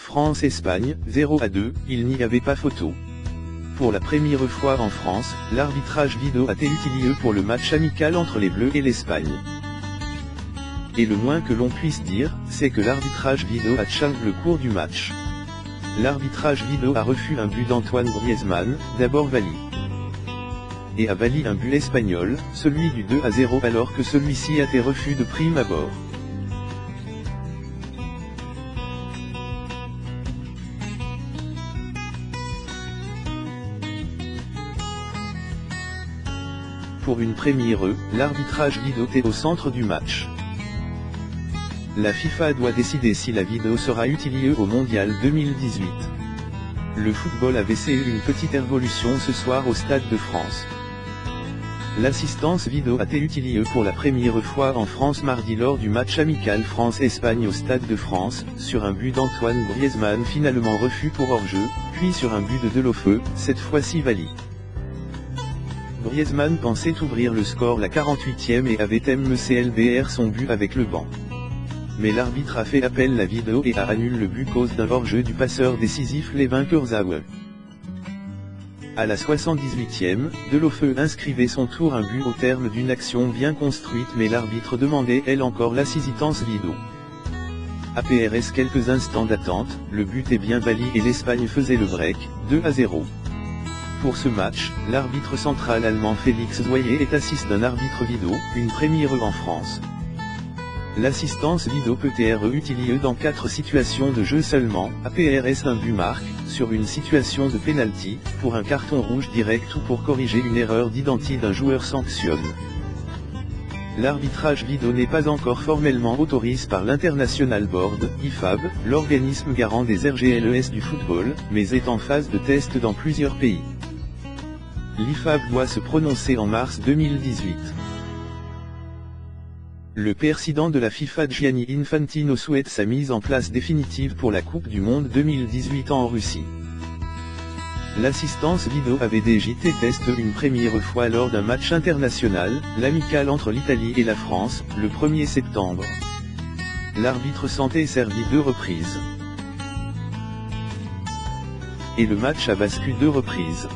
France-Espagne, 0-2, il n'y avait pas photo. Pour la première fois en France, l'arbitrage vidéo a été utilisé pour le match amical entre les Bleus et l'Espagne. Et le moins que l'on puisse dire, c'est que l'arbitrage vidéo a changé le cours du match. L'arbitrage vidéo a refusé un but d'Antoine Griezmann, d'abord validé. Et a validé un but espagnol, celui du 2-0 alors que celui-ci a été refusé de prime abord. Pour une première, l'arbitrage vidéo est au centre du match. La FIFA doit décider si la vidéo sera utilisée au Mondial 2018. Le football a vécu une petite révolution ce soir au Stade de France. L'assistance vidéo a été utilisée pour la première fois en France mardi lors du match amical France-Espagne au Stade de France, sur un but d'Antoine Griezmann finalement refusé pour hors-jeu, puis sur un but de Delofeu, cette fois-ci validé. Griezmann pensait ouvrir le score la 48e et avait MCLBR son but avec le banc. Mais l'arbitre a fait appel la vidéo et a annulé le but cause d'un hors-jeu du passeur décisif les vainqueurs Zaoué. À la 78e, Delofeu inscrivait son tour un but au terme d'une action bien construite mais l'arbitre demandait elle encore l'assistance vidéo. APRS quelques instants d'attente, le but est bien validé et l'Espagne faisait le break, 2-0. Pour ce match, l'arbitre central allemand Félix Zoyer est assisté d'un arbitre vidéo, une première en France. L'assistance vidéo peut être utilisée dans 4 situations de jeu seulement, APRS un but marque, sur une situation de penalty, pour un carton rouge direct ou pour corriger une erreur d'identité d'un joueur sanctionne. L'arbitrage vidéo n'est pas encore formellement autorisé par l'International Board, IFAB, l'organisme garant des RGLES du football, mais est en phase de test dans plusieurs pays. L'IFAB doit se prononcer en mars 2018. Le président de la FIFA Gianni Infantino souhaite sa mise en place définitive pour la Coupe du Monde 2018 en Russie. L'assistance vidéo avait déjà été testée une première fois lors d'un match international, l'amical entre l'Italie et la France, le 1er septembre. L'arbitre s'en est servi 2 reprises. Et le match a basculé 2 reprises.